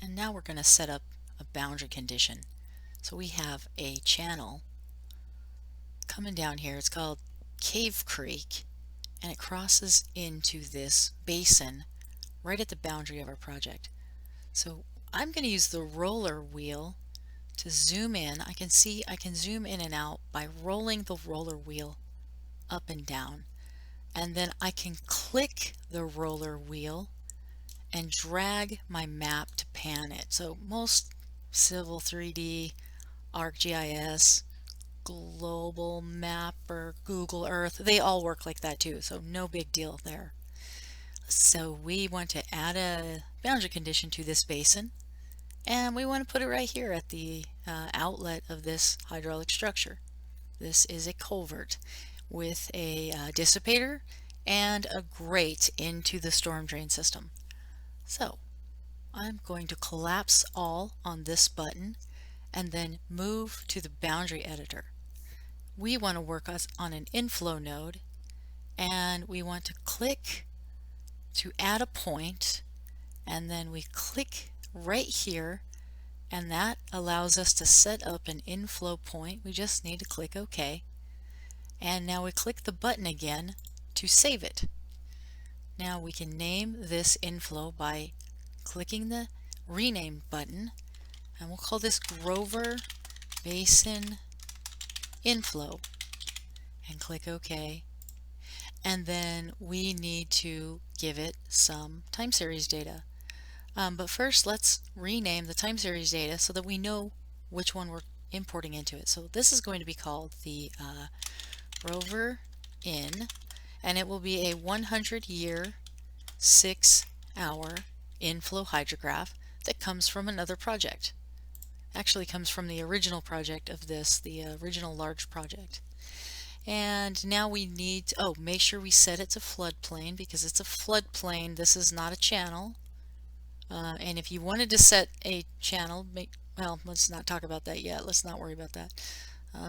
And now we're going to set up a boundary condition. So we have a channel coming down here. It's called Cave Creek, and it crosses into this basin right at the boundary of our project. So I'm going to use the roller wheel to zoom in. I can zoom in and out by rolling the roller wheel up and down. And then I can click the roller wheel and drag my map to pan it. So most Civil 3D, ArcGIS, Global Mapper, Google Earth, they all work like that too, so no big deal there. So we want to add a boundary condition to this basin, and we want to put it right here at the outlet of this hydraulic structure. This is a culvert with a dissipator and a grate into the storm drain system. So I'm going to collapse all on this button and then move to the boundary editor. We want to work on an inflow node, and we want to click to add a point, and then we click right here, and that allows us to set up an inflow point. We just need to click OK. And now we click the button again to save it. Now we can name this inflow by clicking the rename button, and we'll call this Grover Basin Inflow, and click OK. And then we need to give it some time series data. But first, let's rename the time series data so that we know which one we're importing into it. So this is going to be called the Rover In, and it will be a 100-year, 6-hour inflow hydrograph that comes from another project. Actually comes from the original project of this, the original large project. And now we need to, make sure we set it to floodplain, because it's a floodplain. This is not a channel. And if you wanted to set a channel, well, let's not talk about that yet. Let's not worry about that.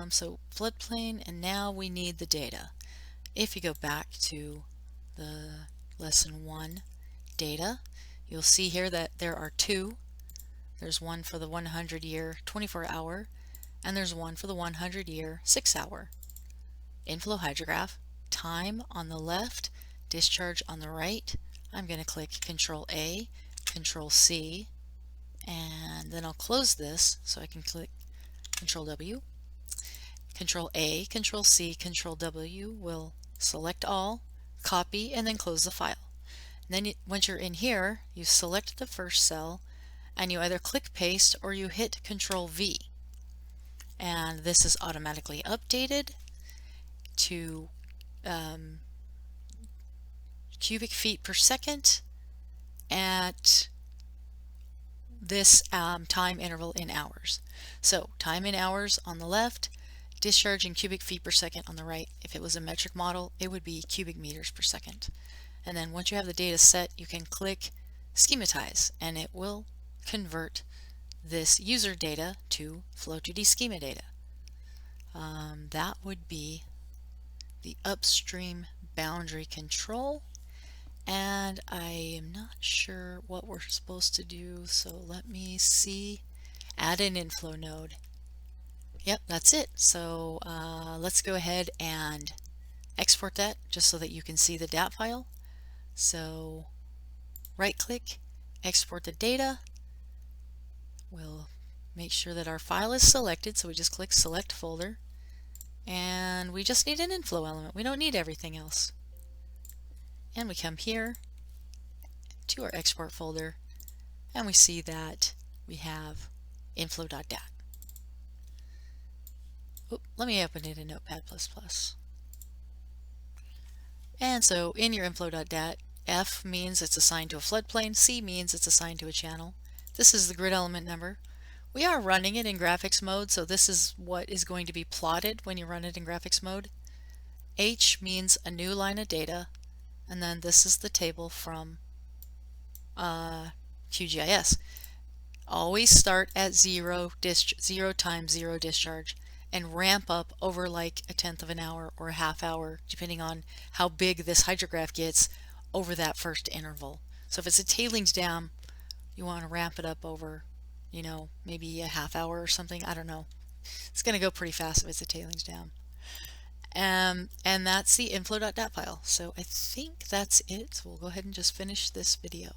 So floodplain, and now we need the data. If you go back to the lesson 1 data, you'll see here that there are two. There's one for the 100-year 24-hour, and there's one for the 100-year 6-hour. Inflow hydrograph, time on the left, discharge on the right. I'm going to click Control A, Control C, and then I'll close this so I can click Control W. Control A, Control C, Control W will select all, copy, and then close the file. And then once you're in here, you select the first cell, and you either click paste or you hit Control V. And this is automatically updated to cubic feet per second at this time interval in hours. So time in hours on the left, discharge in cubic feet per second on the right. If it was a metric model, it would be cubic meters per second. And then once you have the data set, you can click schematize, and it will convert this user data to Flow2D schema data. That would be the upstream boundary control, and I am not sure what we're supposed to do, so let me see. Add an inflow node. Yep, that's it. So let's go ahead and export that just so that you can see the DAT file. So right click, export the data. We'll make sure that our file is selected, so we just click select folder, and we just need an inflow element. We don't need everything else. And we come here to our export folder, and we see that we have inflow.dat. Let me open it in Notepad++. And so in your inflow.dat, F means it's assigned to a floodplain, C means it's assigned to a channel. This is the grid element number. We are running it in graphics mode, so this is what is going to be plotted when you run it in graphics mode. H means a new line of data, and then this is the table from QGIS. Always start at 0 times 0 discharge, and ramp up over like a tenth of an hour or a half hour, depending on how big this hydrograph gets over that first interval. So if it's a tailings dam, You want to ramp it up over, you know, maybe a half hour or something. I don't know. It's going to go pretty fast if it's a tailings dam. And that's the inflow.dat file. So I think that's it. So we'll go ahead and just finish this video.